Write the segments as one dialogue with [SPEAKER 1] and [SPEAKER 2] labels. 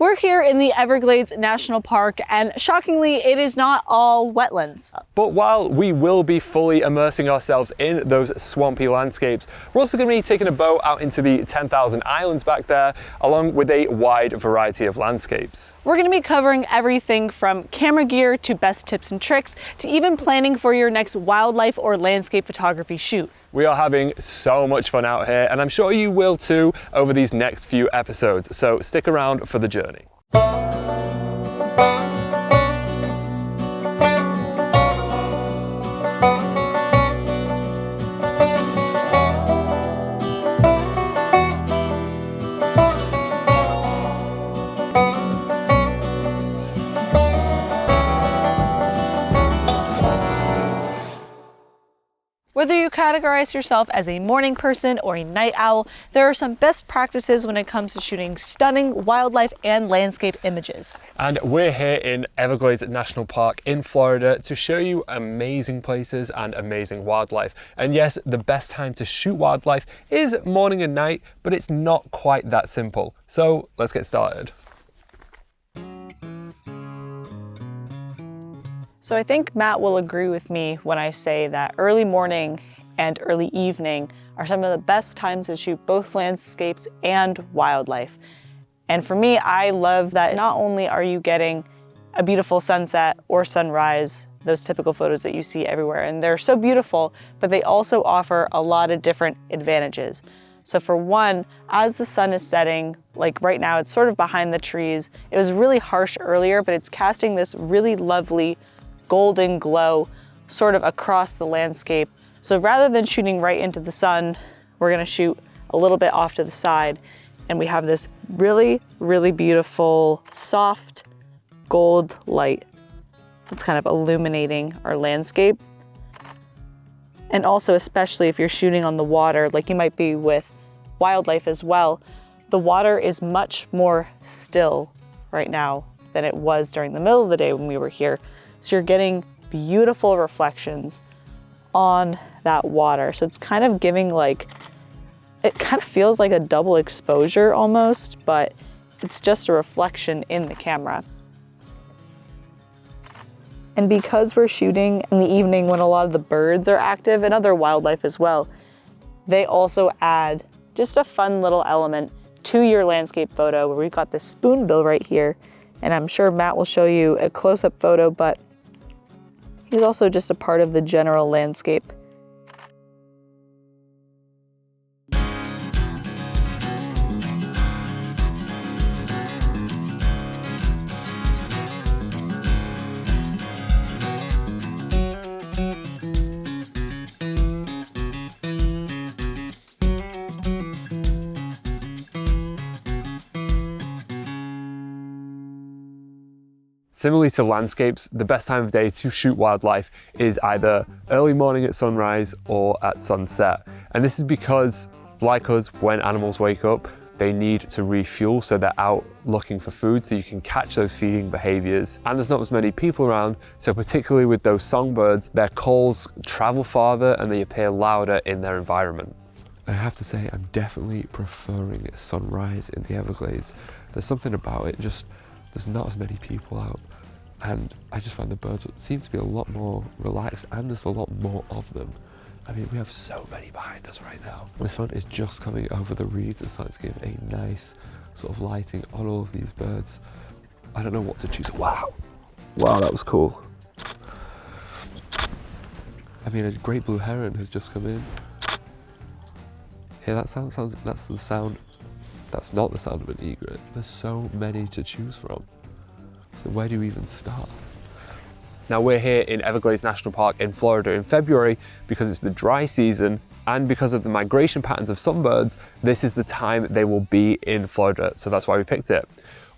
[SPEAKER 1] We're here in the Everglades National Park, and shockingly, it is not all wetlands.
[SPEAKER 2] But while we will be fully immersing ourselves in those swampy landscapes, we're also going to be taking a boat out into the 10,000 islands back there, along with a wide variety of landscapes.
[SPEAKER 1] We're going to be covering everything from camera gear to best tips and tricks to even planning for your next wildlife or landscape photography shoot.
[SPEAKER 2] We are having so much fun out here, and I'm sure you will too over these next few episodes, so stick around for the journey.
[SPEAKER 1] Whether you categorize yourself as a morning person or a night owl, there are some best practices when it comes to shooting stunning wildlife and landscape images.
[SPEAKER 2] And we're here in Everglades National Park in Florida to show you amazing places and amazing wildlife. And yes, the best time to shoot wildlife is morning and night, but it's not quite that simple. So let's get started.
[SPEAKER 1] So I think Matt will agree with me when I say that early morning and early evening are some of the best times to shoot both landscapes and wildlife. And for me, I love that not only are you getting a beautiful sunset or sunrise, those typical photos that you see everywhere, and they're so beautiful, but they also offer a lot of different advantages. So for one, as the sun is setting, like right now, it's sort of behind the trees. It was really harsh earlier, but it's casting this really lovely golden glow sort of across the landscape. So rather than shooting right into the sun, we're gonna shoot a little bit off to the side, and we have this really, really beautiful, soft gold light that's kind of illuminating our landscape. And also, especially if you're shooting on the water, like you might be with wildlife as well, the water is much more still right now than it was during the middle of the day when we were here. So you're getting beautiful reflections on that water. So it's kind of giving it kind of feels like a double exposure almost, but it's just a reflection in the camera. And because we're shooting in the evening when a lot of the birds are active and other wildlife as well, they also add just a fun little element to your landscape photo, where we've got this spoonbill right here. And I'm sure Matt will show you a close-up photo, but he's also just a part of the general landscape.
[SPEAKER 2] Similarly to landscapes, the best time of day to shoot wildlife is either early morning at sunrise or at sunset. And this is because, like us, when animals wake up, they need to refuel, so they're out looking for food, so you can catch those feeding behaviors. And there's not as many people around, so particularly with those songbirds, their calls travel farther and they appear louder in their environment.
[SPEAKER 3] I have to say, I'm definitely preferring sunrise in the Everglades. There's something about it, just there's not as many people out, and I just find the birds seem to be a lot more relaxed, and there's a lot more of them. I mean, we have so many behind us right now. The sun is just coming over the reeds and starting to give a nice sort of lighting on all of these birds. I don't know what to choose. Wow, that was cool. I mean, a great blue heron has just come in. Hear that sound? That's the sound. That's not the sound of an egret. There's so many to choose from. So where do we even start?
[SPEAKER 2] Now we're here in Everglades National Park in Florida in February because it's the dry season, and because of the migration patterns of some birds, this is the time they will be in Florida. So that's why we picked it.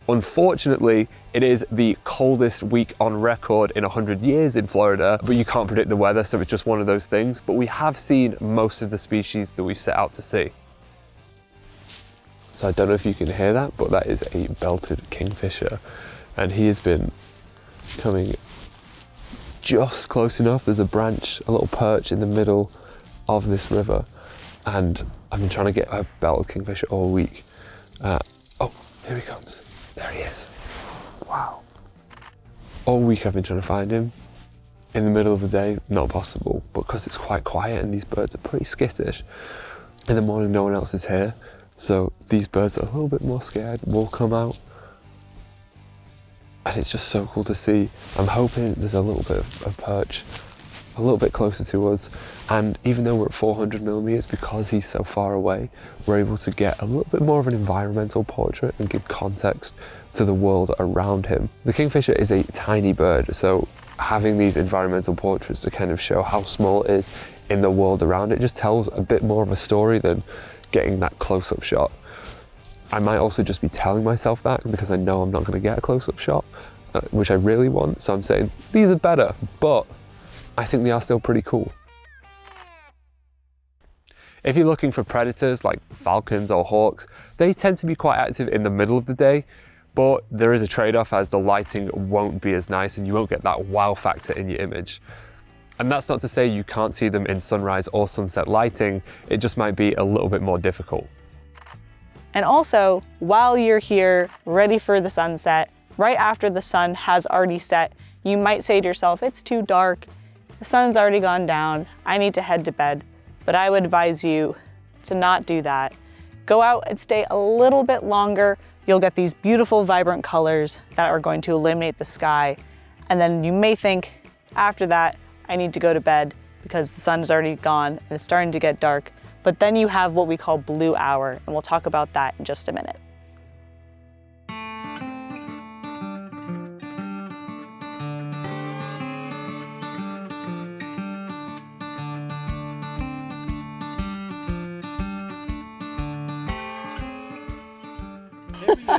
[SPEAKER 2] Unfortunately, it is the coldest week on record in 100 years in Florida, but you can't predict the weather, so it's just one of those things. But we have seen most of the species that we set out to see. So I don't know if you can hear that, but that is a belted kingfisher. And he has been coming just close enough. There's a branch, a little perch in the middle of this river. And I've been trying to get a belted kingfisher all week. Oh, here he comes. There he is. Wow. All week I've been trying to find him. In the middle of the day, not possible, but because it's quite quiet and these birds are pretty skittish, in the morning no one else is here, so these birds are a little bit more scared, will come out, and it's just so cool to see. I'm hoping there's a little bit of perch a little bit closer to us, and even though we're at 400 millimeters, because he's so far away, we're able to get a little bit more of an environmental portrait and give context to the world around him. The kingfisher is a tiny bird, so having these environmental portraits to kind of show how small it is in the world around it just tells a bit more of a story than getting that close-up shot. I might also just be telling myself that because I know I'm not going to get a close-up shot, which I really want, so I'm saying these are better, but I think they are still pretty cool. If you're looking for predators like falcons or hawks, they tend to be quite active in the middle of the day, but there is a trade-off as the lighting won't be as nice and you won't get that wow factor in your image. And that's not to say you can't see them in sunrise or sunset lighting, it just might be a little bit more difficult.
[SPEAKER 1] And also, while you're here, ready for the sunset, right after the sun has already set, you might say to yourself, it's too dark, the sun's already gone down, I need to head to bed. But I would advise you to not do that. Go out and stay a little bit longer. You'll get these beautiful, vibrant colors that are going to illuminate the sky. And then you may think, after that, I need to go to bed because the sun is already gone and it's starting to get dark. But then you have what we call blue hour, and we'll talk about that in just a minute.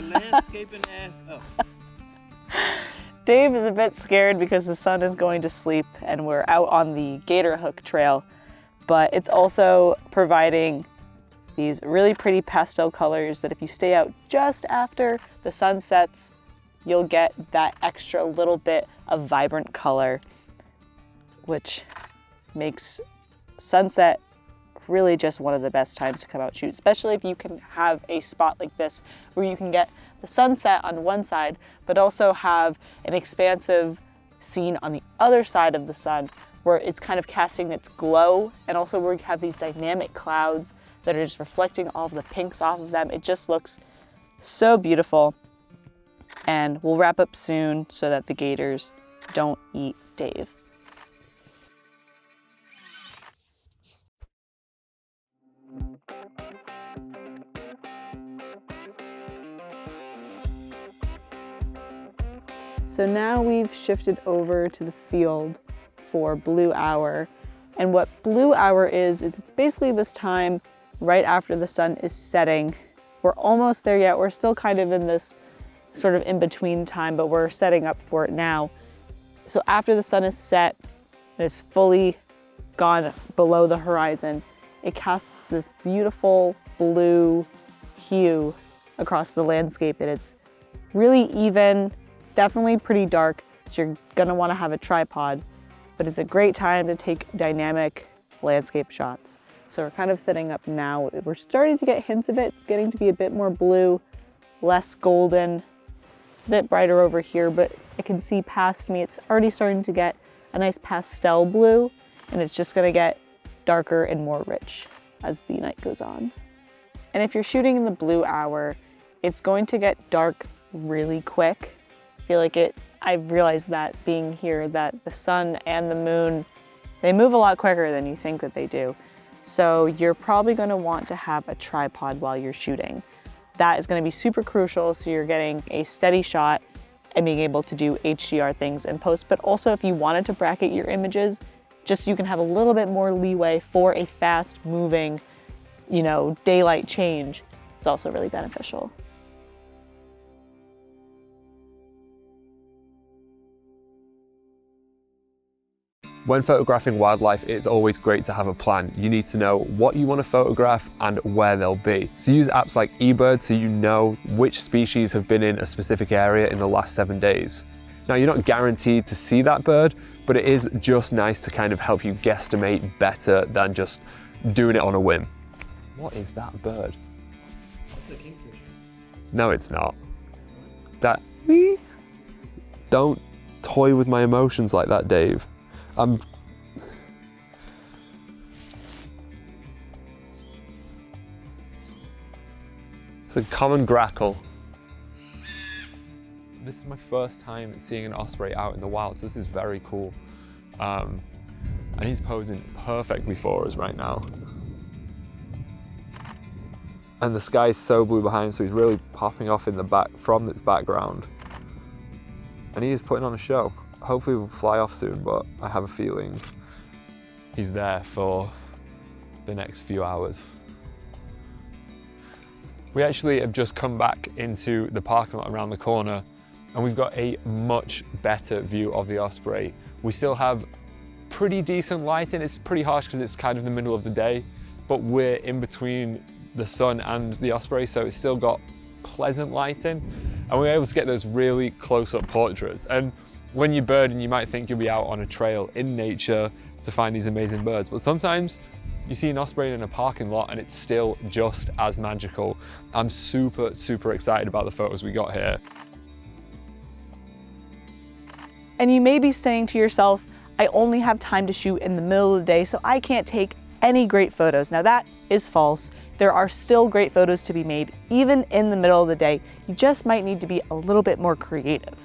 [SPEAKER 4] Landscaping ass up.
[SPEAKER 1] Dave is a bit scared because the sun is going to sleep and we're out on the Gator Hook Trail, but it's also providing these really pretty pastel colors that if you stay out just after the sun sets, you'll get that extra little bit of vibrant color, which makes sunset really just one of the best times to come out shoot, especially if you can have a spot like this where you can get the sunset on one side, but also have an expansive scene on the other side of the sun where it's kind of casting its glow, and also where you have these dynamic clouds that are just reflecting all of the pinks off of them. It just looks so beautiful. And we'll wrap up soon so that the gators don't eat Dave. So now we've shifted over to the field for blue hour. And what blue hour is it's basically this time right after the sun is setting. We're almost there yet. We're still kind of in this sort of in-between time, but we're setting up for it now. So after the sun is set and it's fully gone below the horizon, it casts this beautiful blue hue across the landscape, and it's really even. It's definitely pretty dark, so you're gonna wanna have a tripod, but it's a great time to take dynamic landscape shots. So we're kind of setting up now. We're starting to get hints of it. It's getting to be a bit more blue, less golden. It's a bit brighter over here, but I can see past me, it's already starting to get a nice pastel blue, and it's just gonna get darker and more rich as the night goes on. And if you're shooting in the blue hour, it's going to get dark really quick. I feel like I've realized that being here, that the sun and the moon, they move a lot quicker than you think that they do. So you're probably gonna want to have a tripod while you're shooting. That is gonna be super crucial, so you're getting a steady shot and being able to do HDR things in post. But also if you wanted to bracket your images, just so you can have a little bit more leeway for a fast moving, daylight change, it's also really beneficial.
[SPEAKER 2] When photographing wildlife, it's always great to have a plan. You need to know what you want to photograph and where they'll be. So use apps like eBird so you know which species have been in a specific area in the last 7 days. Now, you're not guaranteed to see that bird, but it is just nice to kind of help you guesstimate better than just doing it on a whim. What is that bird?
[SPEAKER 4] That's a kingfisher.
[SPEAKER 2] No, it's not. That, don't toy with my emotions like that, Dave. It's a common grackle. This is my first time seeing an osprey out in the wild, so this is very cool. And he's posing perfectly for us right now. And the sky is so blue behind, so he's really popping off in the back from this background. And he is putting on a show. Hopefully we'll fly off soon, but I have a feeling he's there for the next few hours. We actually have just come back into the parking lot around the corner, and we've got a much better view of the osprey. We still have pretty decent lighting. It's pretty harsh because it's kind of the middle of the day, but we're in between the sun and the osprey, so it's still got pleasant lighting, and we're able to get those really close-up portraits. And when you're birding, you might think you'll be out on a trail in nature to find these amazing birds, but sometimes you see an osprey in a parking lot and it's still just as magical. I'm super, super excited about the photos we got here.
[SPEAKER 1] And you may be saying to yourself, I only have time to shoot in the middle of the day, so I can't take any great photos. Now that is false. There are still great photos to be made, even in the middle of the day. You just might need to be a little bit more creative.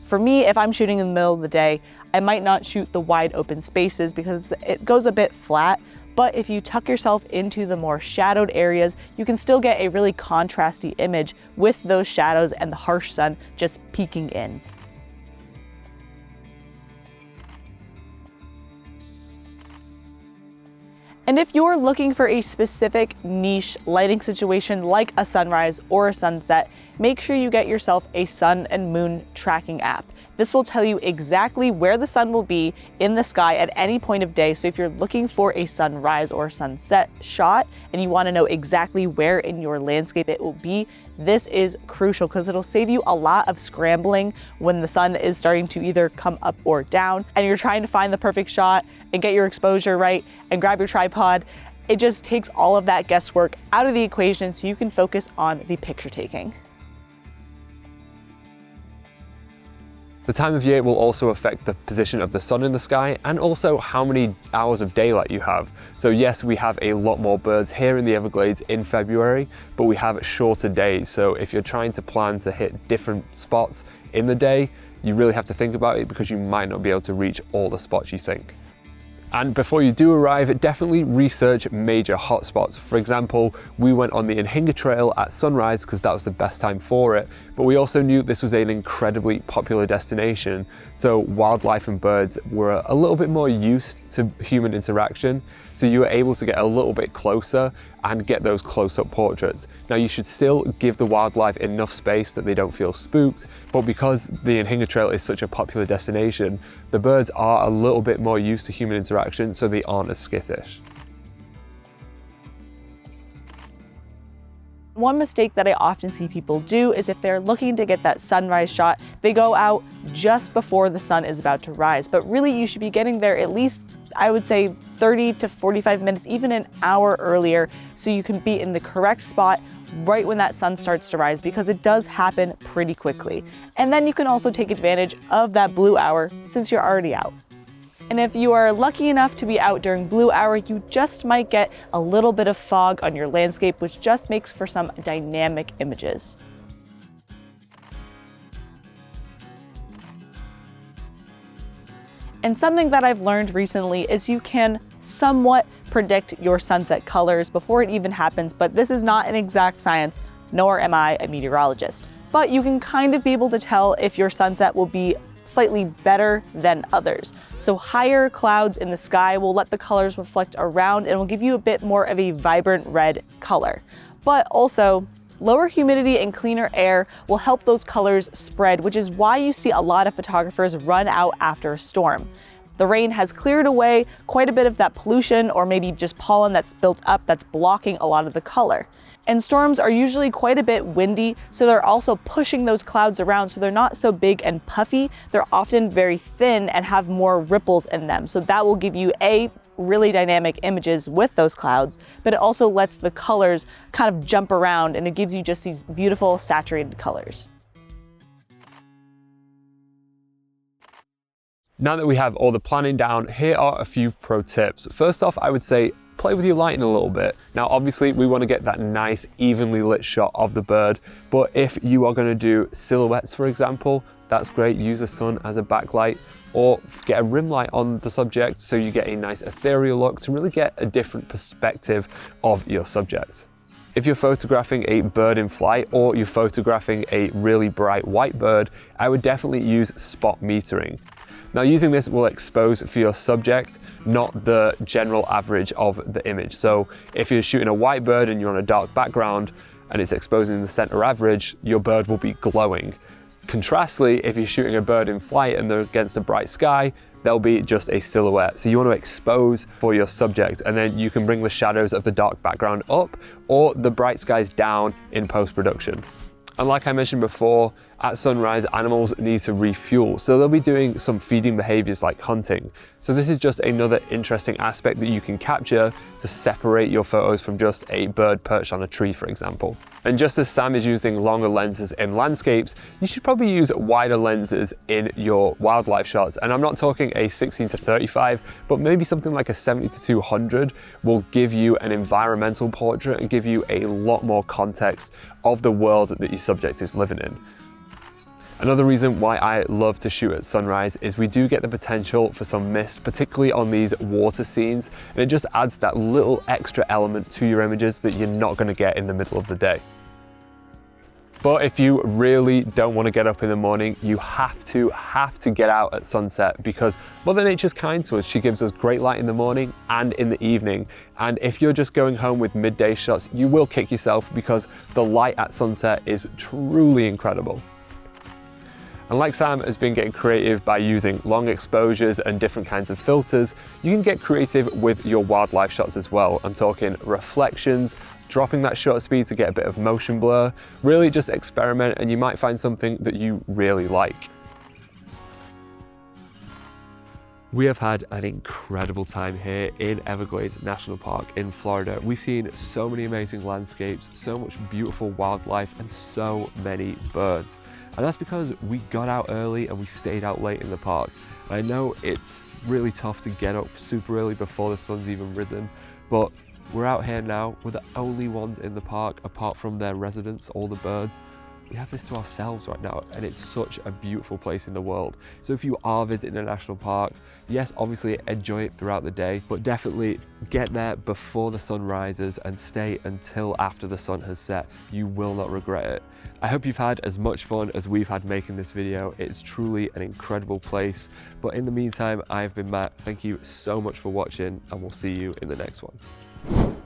[SPEAKER 1] For me, if I'm shooting in the middle of the day, I might not shoot the wide open spaces because it goes a bit flat. But if you tuck yourself into the more shadowed areas, you can still get a really contrasty image with those shadows and the harsh sun just peeking in. And if you're looking for a specific niche lighting situation like a sunrise or a sunset, make sure you get yourself a sun and moon tracking app. This will tell you exactly where the sun will be in the sky at any point of day. So if you're looking for a sunrise or sunset shot and you want to know exactly where in your landscape it will be, this is crucial because it'll save you a lot of scrambling when the sun is starting to either come up or down and you're trying to find the perfect shot and get your exposure right and grab your tripod. It just takes all of that guesswork out of the equation so you can focus on the picture taking.
[SPEAKER 2] The time of year will also affect the position of the sun in the sky and also how many hours of daylight you have. So yes, we have a lot more birds here in the Everglades in February, but we have shorter days. So if you're trying to plan to hit different spots in the day, you really have to think about it because you might not be able to reach all the spots you think. And before you do arrive, definitely research major hotspots. For example, we went on the Inhinga Trail at sunrise because that was the best time for it, but we also knew this was an incredibly popular destination, so wildlife and birds were a little bit more used to human interaction, so you were able to get a little bit closer and get those close-up portraits. Now you should still give the wildlife enough space that they don't feel spooked, but because the Inhinga Trail is such a popular destination, the birds are a little bit more used to human interaction, so they aren't as skittish.
[SPEAKER 1] One mistake that I often see people do is if they're looking to get that sunrise shot, they go out just before the sun is about to rise. But really you should be getting there at least, I would say 30 to 45 minutes, even an hour earlier, so you can be in the correct spot right when that sun starts to rise, because it does happen pretty quickly. And then you can also take advantage of that blue hour since you're already out. And if you are lucky enough to be out during blue hour, you just might get a little bit of fog on your landscape, which just makes for some dynamic images. And something that I've learned recently is you can somewhat predict your sunset colors before it even happens, but this is not an exact science, nor am I a meteorologist. But you can kind of be able to tell if your sunset will be slightly better than others. So higher clouds in the sky will let the colors reflect around and will give you a bit more of a vibrant red color. But also, lower humidity and cleaner air will help those colors spread, which is why you see a lot of photographers run out after a storm. The rain has cleared away quite a bit of that pollution or maybe just pollen that's built up that's blocking a lot of the color. And storms are usually quite a bit windy, so they're also pushing those clouds around, so they're not so big and puffy. They're often very thin and have more ripples in them. So that will give you really dynamic images with those clouds, but it also lets the colors kind of jump around and it gives you just these beautiful saturated colors.
[SPEAKER 2] Now that we have all the planning down, here are a few pro tips. First off, I would say play with your lighting a little bit. Now, obviously we want to get that nice, evenly lit shot of the bird, but if you are going to do silhouettes, for example, that's great. Use the sun as a backlight or get a rim light on the subject so you get a nice ethereal look to really get a different perspective of your subject. If you're photographing a bird in flight or you're photographing a really bright white bird, I would definitely use spot metering. Now, using this will expose for your subject, not the general average of the image. So if you're shooting a white bird and you're on a dark background and it's exposing the center average, your bird will be glowing. Contrastly, if you're shooting a bird in flight and they're against a bright sky, they'll be just a silhouette. So you want to expose for your subject, and then you can bring the shadows of the dark background up or the bright skies down in post-production. And like I mentioned before, at sunrise, animals need to refuel. So they'll be doing some feeding behaviors like hunting. So this is just another interesting aspect that you can capture to separate your photos from just a bird perched on a tree, for example. And just as Sam is using longer lenses in landscapes, you should probably use wider lenses in your wildlife shots. And I'm not talking a 16-35, but maybe something like a 70-200 will give you an environmental portrait and give you a lot more context of the world that your subject is living in. Another reason why I love to shoot at sunrise is we do get the potential for some mist, particularly on these water scenes, and it just adds that little extra element to your images that you're not going to get in the middle of the day. But if you really don't want to get up in the morning, you have to get out at sunset, because Mother Nature's kind to us. She gives us great light in the morning and in the evening. And if you're just going home with midday shots, you will kick yourself, because the light at sunset is truly incredible. And like Sam has been getting creative by using long exposures and different kinds of filters, you can get creative with your wildlife shots as well. I'm talking reflections, dropping that shutter speed to get a bit of motion blur. Really just experiment and you might find something that you really like.
[SPEAKER 3] We have had an incredible time here in Everglades National Park in Florida. We've seen so many amazing landscapes, so much beautiful wildlife, and so many birds. And that's because we got out early and we stayed out late in the park. I know it's really tough to get up super early before the sun's even risen, but we're out here now. We're the only ones in the park, apart from their residents, all the birds. We have this to ourselves right now, and it's such a beautiful place in the world. So if you are visiting a national park, yes, obviously enjoy it throughout the day, but definitely get there before the sun rises and stay until after the sun has set. You will not regret it. I hope you've had as much fun as we've had making this video. It's truly an incredible place. But in the meantime, I've been Matt. Thank you so much for watching, and we'll see you in the next one.